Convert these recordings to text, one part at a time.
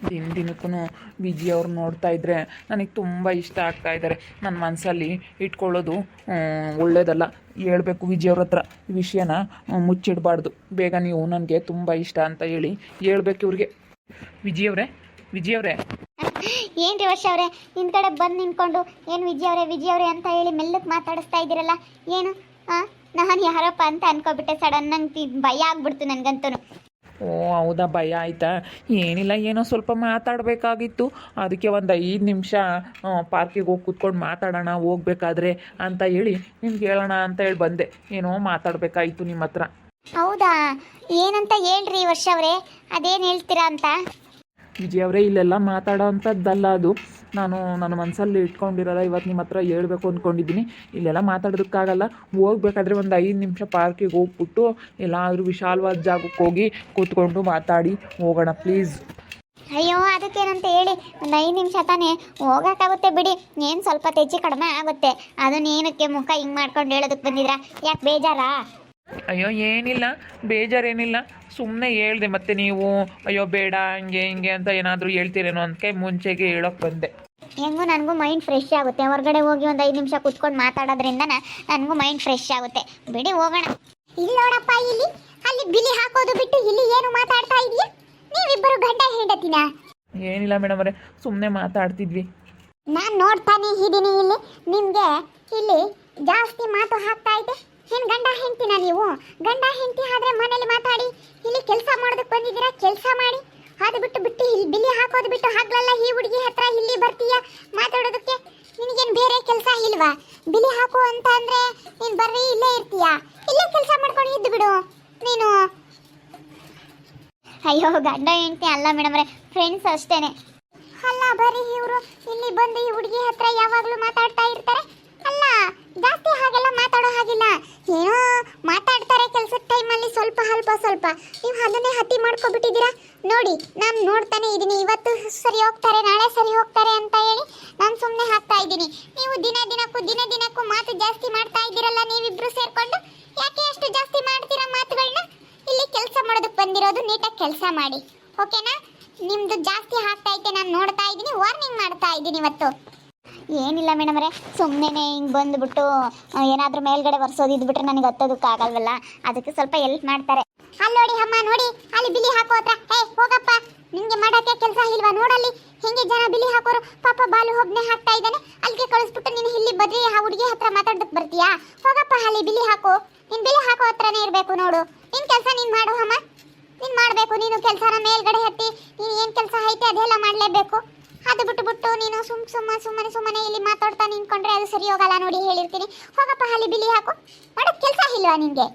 ದಿನಕ್ಕೂ ವಿಜಿ ಅವ್ರು ನೋಡ್ತಾ ಇದ್ದರೆ ನನಗೆ ತುಂಬ ಇಷ್ಟ ಆಗ್ತಾ ಇದ್ದಾರೆ. ನನ್ನ ಮನಸ್ಸಲ್ಲಿ ಇಟ್ಕೊಳ್ಳೋದು ಒಳ್ಳೇದಲ್ಲ. ಹೇಳ್ಬೇಕು ವಿಜಿ ಅವ್ರ ಹತ್ರ ಈ ವಿಷಯನ ಮುಚ್ಚಿಡಬಾರ್ದು. ಬೇಗ ನೀವು ನನಗೆ ತುಂಬ ಇಷ್ಟ ಅಂತ ಹೇಳಿ ಹೇಳ್ಬೇಕು ಇವ್ರಿಗೆ. ವಿಜಿ ಅವರೇ ಏನ್ರಿ ವರ್ಷ ಅವರೇ ಹಿಂದ್ಗಡೆ ಬಂದು ನಿಂತ್ಕೊಂಡು ಏನು ವಿಜಿ ಅವರೇ ಅಂತ ಹೇಳಿ ಮೆಲ್ಲಕ್ಕೆ ಮಾತಾಡಿಸ್ತಾ ಇದ್ದೀರಲ್ಲ, ಏನು ನಾನು ಯಾರಪ್ಪ ಅಂತ ಅನ್ಕೋಬಿಟ್ಟೆ. ಸಡನ್ ನಂಗೆ ಭಯ ಆಗ್ಬಿಡ್ತು ನನಗಂತೂ. ಓ ಹೌದಾ, ಭಯ ಆಯಿತಾ? ಏನಿಲ್ಲ, ಏನೋ ಸ್ವಲ್ಪ ಮಾತಾಡಬೇಕಾಗಿತ್ತು. ಅದಕ್ಕೆ ಒಂದು 5 ನಿಮಿಷ ಪಾರ್ಕಿಗೆ ಹೋಗಿ ಕೂತ್ಕೊಂಡು ಮಾತಾಡೋಣ ಹೋಗ್ಬೇಕಾದ್ರೆ ಅಂತ ಹೇಳಿ ನಿಮ್ಗೆ ಹೇಳೋಣ ಅಂತ ಹೇಳಿ ಬಂದೆ. ಏನೋ ಮಾತಾಡಬೇಕಾಯಿತು ನಿಮ್ಮ ಹತ್ರ. ಹೌದಾ, ಏನಂತ ಹೇಳ್ರಿ ವರ್ಷ ಅವರೇ, ಅದೇನು ಹೇಳ್ತೀರಾ ಅಂತ. ವಿಜಯ್ ಅವರೇ, ಇಲ್ಲೆಲ್ಲ ಮಾತಾಡೋ ಅಂಥದ್ದಲ್ಲ ಅದು. ನಾನು ನನ್ನ ಮನಸ್ಸಲ್ಲಿ ಇಟ್ಕೊಂಡಿರೋಲ್ಲ, ಇವತ್ತು ನಿಮ್ಮ ಹತ್ರ ಹೇಳ್ಬೇಕು ಅಂದ್ಕೊಂಡಿದ್ದೀನಿ. ಇಲ್ಲೆಲ್ಲ ಮಾತಾಡೋದಕ್ಕಾಗಲ್ಲ. ಹೋಗ್ಬೇಕಾದ್ರೆ ಒಂದು 5 ನಿಮಿಷ ಪಾರ್ಕಿಗೆ ಹೋಗ್ಬಿಟ್ಟು ಎಲ್ಲಾದರೂ ವಿಶಾಲವಾದ ಜಾಗಕ್ಕೆ ಹೋಗಿ ಕೂತ್ಕೊಂಡು ಮಾತಾಡಿ ಹೋಗೋಣ ಪ್ಲೀಸ್. ಅಯ್ಯೋ ಅದಕ್ಕೇನಂತ ಹೇಳಿ, ಒಂದು 5 ನಿಮಿಷ ತಾನೇ ಹೋಗೋಕ್ಕಾಗುತ್ತೆ ಬಿಡಿ. ಏನು ಸ್ವಲ್ಪ ಹೆಚ್ಚು ಕಡಿಮೆ ಆಗುತ್ತೆ. ಅದನ್ನ ಏನಕ್ಕೆ ಮುಖ ಹಿಂಗೆ ಮಾಡ್ಕೊಂಡು ಹೇಳೋದಕ್ಕೆ ಬಂದಿದ್ರಾ? ಯಾಕೆ ಬೇಜಾರಾ? ಅಯ್ಯೋ ಏನಿಲ್ಲ, ಬೇಜಾರೇನಿಲ್ಲ. ಸುಮ್ಮನೆ ಹೇಳ್ದೆ, ಮತ್ತೆ ನೀವು ಅಯ್ಯೋ ಬೇಡ ಹಂಗೆ ಹಿಂಗೆ ಅಂತ ಏನಾದರೂ ಹೇಳ್ತೀರೇನೋ ಅಂತ ಮುಂಚೆಗೆ ಹೇಳೋಕ್ಕೆ ಬಂದೆ. ಹೆಂಗೂ ನನಗೂ ಮೈಂಡ್ ಫ್ರೆಶ್ ಆಗುತ್ತೆ. ಹೊರಗಡೆ ಹೋಗಿ ಒಂದು 5 ನಿಮಿಷ ಕೂತ್ಕೊಂಡು ಮಾತಾಡೋದ್ರಿಂದ ನನಗೂ ಮೈಂಡ್ ಫ್ರೆಶ್ ಆಗುತ್ತೆ. ಬಿಡಿ ಹೋಗೋಣ. ಇಲ್ಲಿ ನೋಡಪ್ಪ, ಅಲ್ಲಿ ಬಿಲಿ ಹಾಕೋದು ಬಿಟ್ಟು ಇಲ್ಲಿ ಏನು ಮಾತಾಡ್ತಾ ಇದೆಯಾ? ನೀವಿಬ್ಬರು ಗಂಡ ಹೆಂಡತಿನ? ಏನಿಲ್ಲ ಮೇಡಮ್ ಅವರೇ, ಸುಮ್ಮನೆ ಮಾತಾಡ್ತಿದ್ವಿ. ನಾನು ನೋಡ್ತಾನೆ ಇದ್ದೀನಿ ಇಲ್ಲಿ ನಿಮಗೆ ಇಲ್ಲಿ ಜಾಸ್ತಿ ಮಾತು ಹಾಕ್ತಾ ಇದೆ. ಏನು ಗಂಡ ಹೆಂಡ್ತಿನ ನೀವು? ಗಂಡ ಹೆಂಡ್ತಿ ಆದ್ರೆ ಮನೇಲಿ ಮಾತಾಡಿ, ಇಲ್ಲಿ ಕೆಲಸ ಮಾಡೋದಕ್ಕೆ ಬಂದಿದ್ದೀರಾ, ಕೆಲಸ ಮಾಡಿ. ಅದು ಬಿಟ್ಟು ಇಲ್ಲಿ ಬಿಲಿ ಹಾಕೋದು ಬಿಟ್ಟು ಹಾಗ್ಲಲ್ಲ ಈ ಹುಡುಗಿ ಹತ್ರ ಇಲ್ಲಿ ಬರ್ತೀಯ ಮಾತಾಡೋದಕ್ಕೆ. ನಿನಗೇನು ಬೇರೆ ಕೆಲಸ ಇಲ್ವಾ? ಬಿಲಿ ಹಾಕು ಅಂತ ಅಂದ್ರೆ ನೀನು ಬರ್ರಿ ಇಲ್ಲೇ ಇರ್ತೀಯಾ? ಇಲ್ಲೇ ಕೆಲಸ ಮಾಡ್ಕೊಂಡು ಇದ್ದು ಬಿಡು ನೀನು. ಅಯ್ಯೋ ಗಂಡ ಹೆಂಡ್ತಿ ಅಲ್ಲ ಮೇಡಮ್ರೆ, ಫ್ರೆಂಡ್ಸ್ ಅಷ್ಟೇನೆ. ಅಲ್ಲ ಬರೀ ಇವರು ಇಲ್ಲಿ ಬಂದು ಈ ಹುಡುಗಿ ಹತ್ರ ಯಾವಾಗಲೂ ಮಾತಾಡ್ತಾ ಇರ್ತಾರೆ. ಅಲ್ಲ ಜಾಸ್ತಿ ಹಾಗೆಲ್ಲ ಮಾತಾಡೋ ಹಾಗಿಲ್ಲ. ಏನೋ ಮಾತಾಡ್ತಾರೆ ಕೆಲಸದ ಟೈಮಲ್ಲಿ ಸ್ವಲ್ಪ ನೀವು ಅದನ್ನೇ ಹತ್ತಿ ಮಾಡ್ಕೊಬಿಟ್ಟಿದ್ದೀರಾ. ನೋಡಿ ನಾನು ನೋಡ್ತಾನೆ ಇದ್ದೀನಿ, ಇವತ್ತು ಸರಿ ಹೋಗ್ತಾರೆ ನಾಳೆ ಸರಿ ಹೋಗ್ತಾರೆ ಅಂತ ಹೇಳಿ ನಾನು ಸುಮ್ಮನೆ ಹಾಕ್ತಾ ಇದ್ದೀನಿ. ನೀವು ದಿನಕ್ಕೂ ಮಾತು ಜಾಸ್ತಿ ಮಾಡ್ತಾ ಇದ್ದೀರಲ್ಲ ನೀವಿಬ್ರು ಸೇರ್ಕೊಂಡು. ಯಾಕೆ ಅಷ್ಟು ಜಾಸ್ತಿ ಮಾಡ್ತೀರಾ ಮಾತುಗಳನ್ನ? ಇಲ್ಲಿ ಕೆಲಸ ಮಾಡೋದಕ್ಕೆ ಬಂದಿರೋದು, ನೀಟಾಗಿ ಕೆಲಸ ಮಾಡಿ, ಓಕೆನಾ? ನಿಮ್ದು ಜಾಸ್ತಿ ಆಗ್ತಾ ಐತೆ, ನಾನು ನೋಡ್ತಾ ಇದ್ದೀನಿ, ವಾರ್ನಿಂಗ್ ಮಾಡ್ತಾ ಇದ್ದೀನಿ ಇವತ್ತು. ಏನಿಲ್ಲ ಮೇಡಮ್ರೆ, ಸುಮ್ಮನೆ ಹಿಂಗೆ ಬಂದುಬಿಟ್ಟು ಏನಾದರೂ ಮೇಲ್ಗಡೆ ಒರೆಸೋದಿದ್ಬಿಟ್ರೆ ನನಗೆ ಹತ್ತೋದಕ್ಕಾಗಲ್ವಲ್ಲ, ಅದಕ್ಕೆ ಸ್ವಲ್ಪ ಹೆಲ್ಪ್ ಮಾಡ್ತಾರೆ. ಅಲ್ಲಿ ನೋಡಿ ಅಮ್ಮ, ನೋಡಿ ಅಲ್ಲಿ ಬಿಲಿ ಹಾಕೋ ಹತ್ರ. ಹೋಗಪ್ಪ, ನಿಮಗೆ ಮಾಡೋಕ್ಕೆ ಕೆಲಸ ಇಲ್ವಾ? ನೋಡಲ್ಲಿ ಹೆಂಗೆ ಜನ ಬಿಲಿ ಹಾಕೋರು. ಪಾಪ ಬಾಲು ಒಬ್ಬನೇ ಹಾಕ್ತಾ ಇದ್ದಾನೆ, ಅಲ್ಲಿಗೆ ಕಳಿಸ್ಬಿಟ್ಟು ನೀನು ಇಲ್ಲಿ ಬದ್ರಿ ಆ ಹುಡುಗಿ ಹತ್ರ ಮಾತಾಡೋದಕ್ಕೆ ಬರ್ತೀಯಾ? ಹೋಗಪ್ಪ, ಅಲ್ಲಿ ಬಿಲಿ ಹಾಕು. ನೀನು ಬಿಲಿ ಹಾಕೋ ಹತ್ರನೇ ಇರಬೇಕು ನೋಡು. ನಿನ್ನ ಕೆಲಸ ನೀನು ಮಾಡು ಅಮ್ಮ, ನೀನು ಮಾಡಬೇಕು. ನೀನು ಕೆಲಸನ ಮೇಲ್ಗಡೆ ಹತ್ತಿ ನೀನು ಏನು ಕೆಲಸ ಐತೆ ಅದೆಲ್ಲ ಮಾಡಲೇಬೇಕು. ಅದು ಬಿಟ್ಟು ನೀನು ಸುಮ್ಮನೆ ಇಲ್ಲಿ ಮಾತಾಡ್ತಾ ನಿಂತ್ಕೊಂಡ್ರೆ ಅದು ಸರಿ ಹೋಗಲ್ಲ. ನೋಡಿ ಹೇಳಿರ್ತೀನಿ, ಹೋಗಪ್ಪ ಅಲ್ಲಿ ಬಿಲಿ ಹಾಕು. ಮಾಡೋಕ್ಕೆ ಕೆಲಸ ಇಲ್ವಾ ನಿನಗೆ?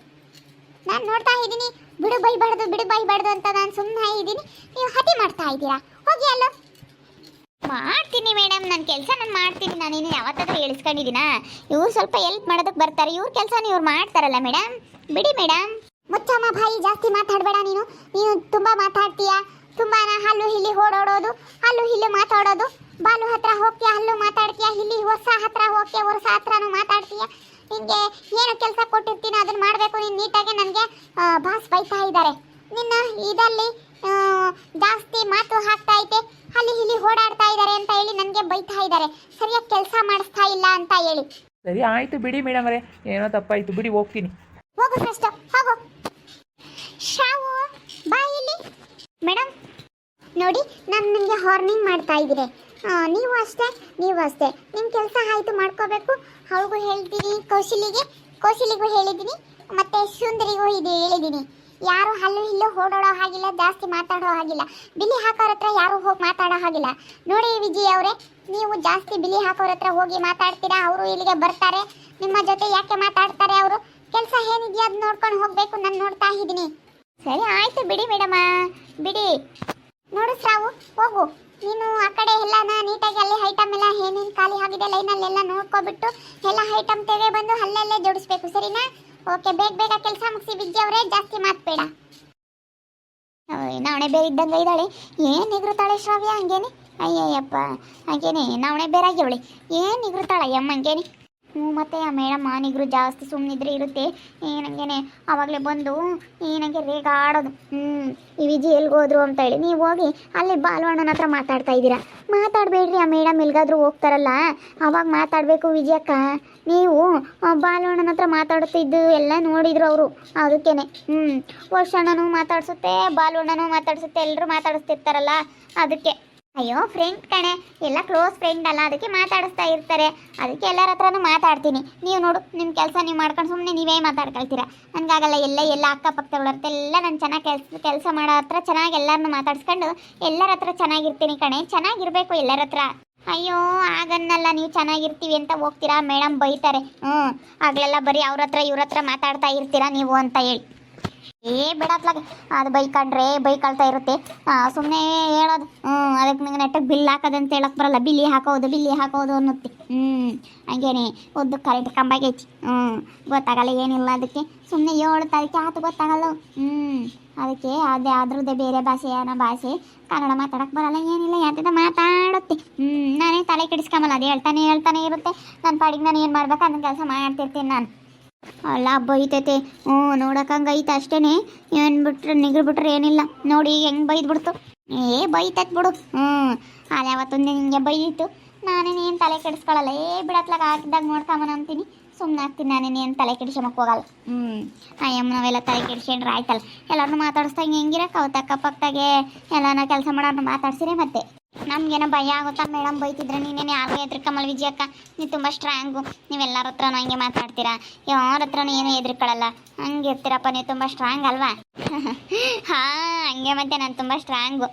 ನಾನು ನೋಡ್ತಾ ಇದ್ದೀನಿ, ಬಿಡು ಬೈಬಾರ್ದು ಅಂತ ನಾನು ಸುಮ್ಮನೆ ಇದ್ದೀನಿ, ನೀವು ಹತಿ ಮಾಡ್ತಾ ಇದ್ದೀರಾ. ಹೋಗಿ ಅಲ್ಲೋ. ಮಾಡ್ತೀನಿ ಮೇಡಮ್, ನನ್ನ ಕೆಲಸ ನಾನು ಮಾಡ್ತೀನಿ. ನಾನೇನು ಯಾವತ್ತಾದ್ರೂ ಹೇಳಿಸ್ಕೊಂಡಿದ್ದೀನಾ? ಇವ್ರು ಸ್ವಲ್ಪ ಹೆಲ್ಪ್ ಮಾಡೋದಕ್ಕೆ ಬರ್ತಾರೆ, ಇವ್ರ ಕೆಲಸನ ಇವ್ರು ಮಾಡ್ತಾರಲ್ಲ ಮೇಡಮ್. ಬಿಡಿ ಮೇಡಮ್. ಮುಚ್ಚಮ್ಮ ಬಾಯಿ, ಜಾಸ್ತಿ ಮಾತಾಡಬೇಡ ನೀನು ತುಂಬ ಮಾತಾಡ್ತೀಯಾ. ತುಂಬಾ ಅಲ್ಲೂ ಇಲ್ಲಿ ಓಡಾಡೋದು, ಅಲ್ಲೂ ಇಲ್ಲಿ ಮಾತಾಡೋದು. ಬಾಲು ಹತ್ರ ಹೋಗ್ತೀಯ, ಅಲ್ಲೂ ಮಾತಾಡ್ತೀಯ. ಇಲ್ಲಿ ಹೊಸ ಹತ್ರ ಹೋಗ್ತೀಯ, ಹೊಸ ಹತ್ರನೂ ಮಾತಾಡ್ತೀಯ. ನಿನಗೆ ಏನು ಕೆಲಸ ಕೊಟ್ಟಿರ್ತೀನಿ ಅದನ್ನು ಮಾಡಬೇಕು ನೀನು ನೀಟಾಗಿ. ನನಗೆ ಬಾಸ್ ಬೈತಾ ಇದ್ದಾರೆ, ನಿನ್ನ ಇದಲ್ಲಿ ಜಾಸ್ತಿ ಮಾತು ಹಾಕ್ತಾ ಐತೆ, ಅಲ್ಲಿ ಇಲ್ಲಿ ಓಡಾಡ್ತಾ ಇದ್ದಾರೆ ಅಂತ ಹೇಳಿ ನನಗೆ ಬೈತಾ ಇದ್ದಾರೆ. ಸರಿಯಾಗಿ ಕೆಲಸ ಮಾಡಿಸ್ತಾ ಇಲ್ಲ ಅಂತ ಹೇಳಿ. ಸರಿ ಆಯಿತು ಬಿಡಿ ಮೇಡಮ್ ಅವರೇ, ಏನೋ ತಪ್ಪಾಯಿತು ಬಿಡಿ, ಹೋಗ್ತೀನಿ. ಹೋಗು ಫಸ್ಟ್, ಹೋಗು. ಶಾವು ಬಾಯ್ ಇಲ್ಲಿ. ಮೇಡಮ್ ನೋಡಿ, ನಾನು ನಿಮಗೆ ವಾರ್ನಿಂಗ್ ಮಾಡ್ತಾ ಇದ್ದೀನಿ. ನೀವು ಅಷ್ಟೇ ನಿಮ್ಮ ಕೆಲಸ ಆಯಿತು ಮಾಡ್ಕೋಬೇಕು. ಅವಳಿಗೂ ಹೇಳ್ತೀನಿ, ಕೌಶಲಿಗೂ ಹೇಳಿದ್ದೀನಿ, ಮತ್ತು ಸುಂದರಿಗೂ ಹೇಳಿದ್ದೀನಿ. ಯಾರು ಅಲ್ಲೂ ಇಲ್ಲೂ ಓಡಾಡೋ ಹಾಗಿಲ್ಲ, ಜಾಸ್ತಿ ಮಾತಾಡೋ ಹಾಗಿಲ್ಲ. ಬಿಲಿ ಹಾಕೋರ ಹತ್ರ ಯಾರು ಹೋಗಿ ಮಾತಾಡೋ ಹಾಗಿಲ್ಲ. ನೋಡಿ ವಿಜಯ್ ಅವರೇ, ನೀವು ಜಾಸ್ತಿ ಬಿಲಿ ಹಾಕೋರ ಹತ್ರ ಹೋಗಿ ಮಾತಾಡ್ತೀರಾ, ಅವರು ಇಲ್ಲಿಗೆ ಬರ್ತಾರೆ, ನಿಮ್ಮ ಜೊತೆ ಯಾಕೆ ಮಾತಾಡ್ತಾರೆ ಅವರು? ಕೆಲಸ ಏನಿದೆಯಾ ಅದು ನೋಡ್ಕೊಂಡು ಹೋಗಬೇಕು, ನಾನು ನೋಡ್ತಾ ಇದ್ದೀನಿ. ಸರಿ ಆಯಿತು ಬಿಡಿ ಮೇಡಮ, ಬಿಡಿ. ನೋಡು ಶ್ರಾವು, ಹೋಗು ನೀನು ಆ ಕಡೆ ಎಲ್ಲನ ನೀಟಾಗಿ ಅಲ್ಲಿ ಐಟಮ್ ಎಲ್ಲ ಏನೇನು ಖಾಲಿ ಆಗಿದೆ ಲೈನಲ್ಲೆಲ್ಲ ನೋಡ್ಕೊಬಿಟ್ಟು ಎಲ್ಲ ಐಟಮ್ ತೆಗೆ ಬಂದು ಅಲ್ಲೆಲ್ಲೇ ಜೋಡಿಸ್ಬೇಕು, ಸರಿನಾ? ಓಕೆ, ಬೇಗ ಕೆಲಸ ಮುಗಿಸಿ ವಿದ್ಯೆ ಅವರೇ, ಜಾಸ್ತಿ ಮಾತಬೇಡ. ನಾವಣೆ ಬೇರೆ ಇದ್ದಂಗೆ ಇದ್ದಾಳೆ, ಏನು ನಿಗೃತಾಳೆ ಶ್ರಾವ್ಯ ಹಂಗೇನೆ. ಅಯ್ಯಯ್ಯಪ್ಪ, ಹಂಗೇನೆ ನಾವಣೆ ಬೇರಾಗಿ ಅವಳೆ, ಏನು ನಿಗೃತಾಳೆ ಅಮ್ಮ ಹಂಗೇನೆ. ಮತ್ತೆ ಆ ಮೇಡಮ್ ನಿಗ್ರು ಜಾಸ್ತಿ ಸುಮ್ಮನಿದ್ರೆ ಇರುತ್ತೆ ಏನಂಗೇನೆ ಆವಾಗಲೇ ಬಂದು ಏನಂಗೆ ರೇಗಾಡೋದು ಈ ವಿಜಿ ಎಲ್ಗೆ ಹೋದ್ರು ಅಂತ ಹೇಳಿ ನೀವು ಹೋಗಿ ಅಲ್ಲಿ ಬಾಲವಣ್ಣನ ಹತ್ರ ಮಾತಾಡ್ತಾ ಇದ್ದೀರಾ. ಮಾತಾಡಬೇಡ್ರಿ, ಆ ಮೇಡಮ್ ಎಲ್ಗಾದ್ರೂ ಹೋಗ್ತಾರಲ್ಲ ಅವಾಗ ಮಾತಾಡಬೇಕು ವಿಜಯಕ್ಕ. ನೀವು ಬಾಲವಣ್ಣನ ಹತ್ರ ಮಾತಾಡ್ತಿದ್ದು ಎಲ್ಲ ನೋಡಿದ್ರು ಅವರು. ಅದಕ್ಕೇನೆ ವರ್ಷಣ್ಣನೂ ಮಾತಾಡ್ಸುತ್ತೆ, ಬಾಲವಣ್ಣನೂ ಮಾತಾಡ್ಸುತ್ತೆ, ಎಲ್ಲರೂ ಮಾತಾಡಿಸ್ತಿರ್ತಾರಲ್ಲ ಅದಕ್ಕೆ. ಅಯ್ಯೋ ಫ್ರೆಂಡ್ ಕಣೆ, ಎಲ್ಲ ಕ್ಲೋಸ್ ಫ್ರೆಂಡ್ ಅಲ್ಲ, ಅದಕ್ಕೆ ಮಾತಾಡಿಸ್ತಾ ಇರ್ತಾರೆ. ಅದಕ್ಕೆ ಎಲ್ಲರ ಹತ್ರನೂ ಮಾತಾಡ್ತೀನಿ. ನೀವು ನೋಡು ನಿಮ್ಮ ಕೆಲಸ ನೀವು ಮಾಡ್ಕೊಂಡು ಸುಮ್ಮನೆ ನೀವೇ ಮಾತಾಡ್ಕೊಳ್ತೀರಾ. ನನಗಾಗಲ್ಲ. ಎಲ್ಲ ಅಕ್ಕಪಕ್ಕದವ್ರತ್ತೆಲ್ಲ ನಾನು ಚೆನ್ನಾಗಿ ಕೆಲಸ ಮಾಡೋ ಹತ್ರ ಚೆನ್ನಾಗಿ ಎಲ್ಲರನ್ನೂ ಮಾತಾಡ್ಸ್ಕೊಂಡು ಎಲ್ಲರ ಹತ್ರ ಚೆನ್ನಾಗಿರ್ತೀನಿ ಕಣೆ. ಚೆನ್ನಾಗಿರ್ಬೇಕು ಎಲ್ಲರ ಹತ್ರ. ಅಯ್ಯೋ ಆಗನ್ನಲ್ಲ, ನೀವು ಚೆನ್ನಾಗಿರ್ತೀವಿ ಅಂತ ಹೋಗ್ತೀರಾ, ಮೇಡಮ್ ಬೈತಾರೆ. ಆಗಲೆಲ್ಲ ಬರೀ ಅವ್ರ ಹತ್ರ ಇವ್ರ ಹತ್ರ ಮಾತಾಡ್ತಾ ಇರ್ತೀರಾ ನೀವು ಅಂತ ಹೇಳಿ. ಬಿಡತ್ಲಾಗ ಅದು ಬೈಕಳ್ತಾ ಇರುತ್ತೆ. ಸುಮ್ಮನೆ ಹೇಳೋದು. ಅದಕ್ಕೆ ನಂಗೆ ನೆಟ್ಟಗೆ ಬಿಲ್ ಹಾಕೋದಂತ ಹೇಳಕ್ಕೆ ಬರಲ್ಲ. ಬಿಲ್ಲಿ ಹಾಕೋದು ಅನ್ನುತ್ತೆ. ಹಂಗೇನೆ ಒದ್ದು ಕರೆಂಟ್ ಕಂಬಾಗೈತಿ. ಗೊತ್ತಾಗಲ್ಲ ಏನಿಲ್ಲ. ಅದಕ್ಕೆ ಸುಮ್ಮನೆ ಹೇಳ್ತಾ ಅದಕ್ಕೆ ಆತು ಗೊತ್ತಾಗಲ್ಲ. ಅದಕ್ಕೆ ಅದೇ ಅದ್ರದ್ದೇ ಬೇರೆ ಭಾಷೆ ಅನ್ನೋ ಭಾಷೆ ಕನ್ನಡ ಮಾತಾಡಕ್ಕೆ ಬರಲ್ಲ, ಏನಿಲ್ಲ, ಯಾತಿಂದ ಮಾತಾಡುತ್ತೆ. ನಾನೇ ತಲೆ ಕೆಡಿಸ್ಕೊಂಬಲ್ಲ. ಅದು ಹೇಳ್ತಾನೆ ಇರುತ್ತೆ. ನನ್ನ ಪಾಡಿಗೆ ನಾನು ಏನು ಮಾಡ್ಬೇಕು ಅದನ್ನ ಕೆಲಸ ಮಾಡ್ತಿರ್ತೀನಿ ನಾನು. ಅಲ್ಲ ಬೈತೈತೆ. ನೋಡಕ್ಕಂಗೈತೆ ಅಷ್ಟೇ. ಏನು ಬಿಟ್ರೆ ನಿಗ್ರು ಬಿಟ್ರೆ ಏನಿಲ್ಲ. ನೋಡಿ ಹೆಂಗೆ ಬೈದ್ಬಿಡ್ತು. ಬೈತೈತೆ ಬಿಡು. ಅದು ಯಾವತ್ತೊಂದು ನಿಮಗೆ ಬೈದಿತ್ತು. ನಾನೇನೇನು ತಲೆ ಕೆಡಿಸ್ಕೊಳ್ಳಲ್ಲ. ಬಿಡತ್ಲಾಗ ಹಾಕಿದಾಗ ನೋಡ್ಕೊಂಬನ ಅಂತೀನಿ. ಸುಮ್ಮನೆ ಆಗ್ತೀನಿ. ನಾನೇನೇನು ತಲೆ ಕೆಡಿಸ್ಕೊಳಕ್ಕೆ ಹೋಗಲ್ಲ. ನಾವೆಲ್ಲ ತಲೆ ಕೆಡಿಸ್ಕೊಂಡ್ರೆ ಆಯ್ತಲ್ಲ. ಎಲ್ಲರನ್ನೂ ಮಾತಾಡಿಸ್ತಾ ಹೆಂಗಿರಕ್ಕೆ ಅವತ್ತು ಅಕ್ಕಪಕ್ಕದಾಗೆ ಎಲ್ಲನ ಕೆಲಸ ಮಾಡೋರನ್ನ ಮಾತಾಡ್ಸಿರಿ. ಮತ್ತೆ ನಮಗೇನೋ ಭಯ ಆಗುತ್ತಾ ಮೇಡಮ್ ಬೈತಿದ್ರೆ. ನೀನೇನು ಯಾರಿಗೂ ಹೆದ್ರಿಕಮ್ಮಲ್ ವಿಜಯಕ್ಕ, ನೀವು ತುಂಬ ಸ್ಟ್ರಾಂಗು. ನೀವೆಲ್ಲರ ಹತ್ರನೂ ಹಂಗೆ ಮಾತಾಡ್ತೀರಾ, ಯಾರ ಹತ್ರನೂ ಏನೂ ಹೆದ್ರಿಕೊಳ್ಳಲ್ಲ. ಹಂಗೆ ಇರ್ತೀರಪ್ಪ, ನೀವು ತುಂಬ ಸ್ಟ್ರಾಂಗ್ ಅಲ್ವಾ? ಹಂಗೆ ಮತ್ತೆ ನಾನು ತುಂಬ ಸ್ಟ್ರಾಂಗು.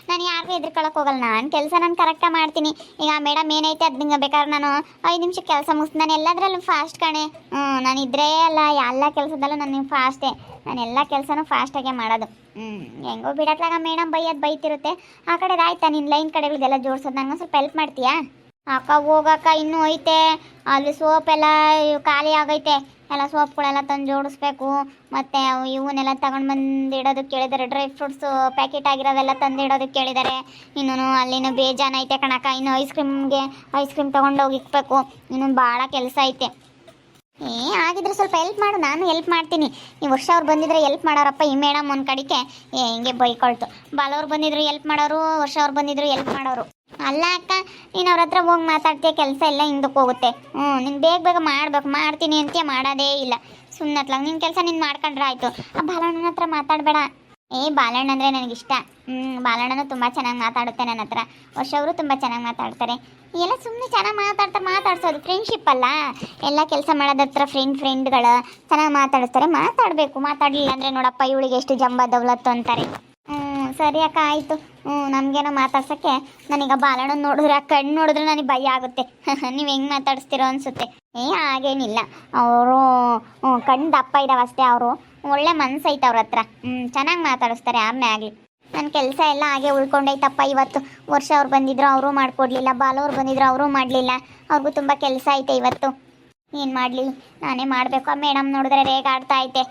ನಾನು ಯಾರಿಗೂ ಹೆದ್ರಿಕೊಳ್ಳೋಕೆ ಹೋಗಲ್ಲ. ನಾನು ಕೆಲಸ ನಾನು ಕರೆಕ್ಟಾಗಿ ಮಾಡ್ತೀನಿ. ಈಗ ಮೇಡಮ್ ಏನೈತೆ ಅದು ನಿಂಗೆ ಬೇಕಾದ್ರೆ ನಾನು 5 ನಿಮಿಷಕ್ಕೆ ಕೆಲಸ ಮುಗಿಸ್ತೀನಿ. ನಾನು ಎಲ್ಲದರಲ್ಲೂ ಫಾಸ್ಟ್ ಕಣೆ. ನಾನು ಇದ್ರೇ ಅಲ್ಲ, ಎಲ್ಲ ಕೆಲಸದಲ್ಲೂ ನಾನು ಫಾಸ್ಟೇ. ನಾನು ಎಲ್ಲ ಕೆಲಸನೂ ಫಾಸ್ಟಾಗೆ ಮಾಡೋದು. ಹೆಂಗೋ ಬಿಡತ್ಲಾಗ ಮೇಡಮ್ ಬೈತಿರುತ್ತೆ. ಆ ಕಡೆ ಆಯ್ತಾ ನಿನ್ನ ಲೈನ್ ಕಡೆಗಳಿಗೆಲ್ಲ ಜೋಡಿಸೋದು. ನನಗೆ ಸ್ವಲ್ಪ ಹೆಲ್ಪ್ ಮಾಡ್ತೀಯಾ? ಅಕ್ಕ ಹೋಗಕ್ಕ ಇನ್ನೂ ಐತೆ. ಅಲ್ಲಿ ಸೋಪ್ ಎಲ್ಲ ಖಾಲಿ ಆಗೈತೆ. ಎಲ್ಲ ಸೋಪ್ಗಳೆಲ್ಲ ತಂದು ಜೋಡಿಸ್ಬೇಕು. ಮತ್ತು ಇವನ್ನೆಲ್ಲ ತಗೊಂಡು ಬಂದು ಇಡೋದಕ್ಕೆ ಕೇಳಿದ್ದಾರೆ. ಡ್ರೈ ಫ್ರೂಟ್ಸು ಪ್ಯಾಕೆಟ್ ಆಗಿರೋವೆಲ್ಲ ತಂದು ಇಡೋದಕ್ಕೆ ಕೇಳಿದ್ದಾರೆ. ಇನ್ನೂ ಅಲ್ಲಿನೂ ಬೇಜಾನೈತೆ ಕಣಕ್ಕ. ಇನ್ನು ಐಸ್ ಕ್ರೀಮ್ ತೊಗೊಂಡೋಗಿ ಇಕ್ಬೇಕು. ಇನ್ನೂ ಭಾಳ ಕೆಲಸ ಐತೆ. ಆಗಿದ್ರೆ ಸ್ವಲ್ಪ ಹೆಲ್ಪ್ ಮಾಡು, ನಾನು ಹೆಲ್ಪ್ ಮಾಡ್ತೀನಿ. ಈ ವರ್ಷ ಅವ್ರು ಬಂದಿದ್ರೆ ಹೆಲ್ಪ್ ಮಾಡೋರಪ್ಪ. ಈ ಮೇಡಮ್ ಒಂದು ಕಡೆಗೆ ಹಿಂಗೆ ಬೈಕೊಳ್ತು. ಬಾಲವ್ರು ಬಂದಿದ್ರು ಹೆಲ್ಪ್ ಮಾಡೋರು, ವರ್ಷ ಅವ್ರು ಬಂದಿದ್ರು ಹೆಲ್ಪ್ ಮಾಡೋರು. ಅಲ್ಲ ಅಕ್ಕ, ನೀನು ಅವ್ರ ಹತ್ರ ಹೋಗಿ ಮಾತಾಡ್ತೀಯ, ಕೆಲಸ ಎಲ್ಲ ಹಿಂದಕ್ಕೆ ಹೋಗುತ್ತೆ. ನೀನು ಬೇಗ ಮಾಡಬೇಕು. ಮಾಡ್ತೀನಿ ಅಂತ ಮಾಡೋದೇ ಇಲ್ಲ. ಸುಮ್ಮನೆ ಹತ್ಲಾಗ ನಿನ್ನ ಕೆಲಸ ನೀನು ಮಾಡ್ಕೊಂಡ್ರೆ ಆಯಿತು. ಆ ಬಾಲಣ್ಣನ ಹತ್ರ ಮಾತಾಡಬೇಡ. ಬಾಲಣ್ಣ ಅಂದರೆ ನನಗಿಷ್ಟ. ಬಾಲಣ್ಣನೂ ತುಂಬ ಚೆನ್ನಾಗಿ ಮಾತಾಡುತ್ತೆ ನನ್ನ ಹತ್ರ. ವರ್ಷ ಅವರು ತುಂಬ ಚೆನ್ನಾಗಿ ಮಾತಾಡ್ತಾರೆ. ಎಲ್ಲ ಸುಮ್ಮನೆ ಚೆನ್ನಾಗಿ ಮಾತಾಡ್ಸೋದು ಫ್ರೆಂಡ್ಶಿಪ್ ಅಲ್ಲ. ಎಲ್ಲ ಕೆಲಸ ಮಾಡೋದ್ರ ಹತ್ರ ಫ್ರೆಂಡ್ಗಳು ಚೆನ್ನಾಗಿ ಮಾತಾಡಿಸ್ತಾರೆ. ಮಾತಾಡಬೇಕು. ಮಾತಾಡಲಿಲ್ಲ ಅಂದರೆ ನೋಡಪ್ಪ ಇವಳಿಗೆ ಎಷ್ಟು ಜಂಬ ದೌಲತ್ತು ಅಂತಾರೆ. ಸರಿ ಅಕ್ಕ ಆಯಿತು. ನಮಗೇನೋ ಮಾತಾಡ್ಸೋಕ್ಕೆ ನನಗೆ ಬಾಲಣ್ಣ ನೋಡಿದ್ರೆ, ಆ ಕಣ್ಣು ನೋಡಿದ್ರೆ ನನಗೆ ಭಯ ಆಗುತ್ತೆ. ನೀವು ಹೆಂಗೆ ಮಾತಾಡಿಸ್ತೀರೋ ಅನಿಸುತ್ತೆ. ಹಾಗೇನಿಲ್ಲ. ಅವರು ಕಣ್ಣು ದಪ್ಪ ಇದ್ದಾವೆ ಅಷ್ಟೇ. ಅವರು ಒಳ್ಳೆ ಮನಸ್ಸೈತೆ ಅವ್ರ ಹತ್ರ. ಚೆನ್ನಾಗಿ ಮಾತಾಡಿಸ್ತಾರೆ. ಆಮೇಲೆ ಆಗಲಿ. ನನ್ನ ಕೆಲಸ ಎಲ್ಲ ಹಾಗೆ ಉಳ್ಕೊಂಡೈತಪ್ಪ ಇವತ್ತು. ವರ್ಷ ಅವ್ರು ಬಂದಿದ್ರು, ಅವರು ಮಾಡಿಕೊಡ್ಲಿಲ್ಲ. ಬಾಲವ್ರು ಬಂದಿದ್ರು, ಅವರು ಮಾಡಲಿಲ್ಲ. ಅವ್ರಿಗೂ ತುಂಬ ಕೆಲಸ ಐತೆ ಇವತ್ತು. ಏನು ಮಾಡಲಿ, ನಾನೇ ಮಾಡಬೇಕು. ಆ ಮೇಡಮ್ ನೋಡಿದ್ರೆ ರೇಗಾಡ್ತಾ ಐತೆ.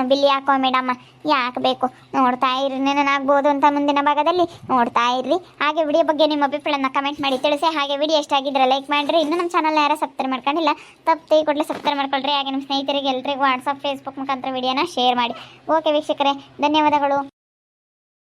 ಬಿಲ್ಲಿ ಹಾಕೋ ಮೇಡಮ್ಮ, ಯಾಕಬೇಕು? ನೋಡ್ತಾ ಇರ್ರಿ, ನೆನನಾಗ್ಬೋದು ಅಂತ ಮುಂದಿನ ಭಾಗದಲ್ಲಿ ನೋಡ್ತಾ ಇರ್ರಿ. ಹಾಗೆ ವಿಡಿಯೋ ಬಗ್ಗೆ ನಿಮ್ಮ ಅಭಿಪ್ರಾಯನ ಕಮೆಂಟ್ ಮಾಡಿ ತಿಳಿಸಿ. ಹಾಗೆ ವಿಡಿಯೋ ಎಷ್ಟಾಗಿದ್ರೆ ಲೈಕ್ ಮಾಡಿರಿ. ಇನ್ನೂ ನಮ್ಮ ಚಾನಲ್ ಯಾರು ಸಬ್ಸ್ಕ್ರೈಬ್ ಮಾಡ್ಕೊಂಡಿಲ್ಲ, ತಪ್ಪು ಕೂಡಲೇ ಸಬ್ಸ್ಕ್ರೈಬ್ ಮಾಡ್ಕೊಳ್ರಿ. ಹಾಗೆ ನಿಮ್ಮ ಸ್ನೇಹಿತರಿಗೆ ಎಲ್ರಿಗೂ ವಾಟ್ಸಪ್ ಫೇಸ್ಬುಕ್ ಮುಖಾಂತರ ವಿಡಿಯೋನ ಶೇರ್ ಮಾಡಿ. ಓಕೆ ವೀಕ್ಷಕರೇ, ಧನ್ಯವಾದಗಳು.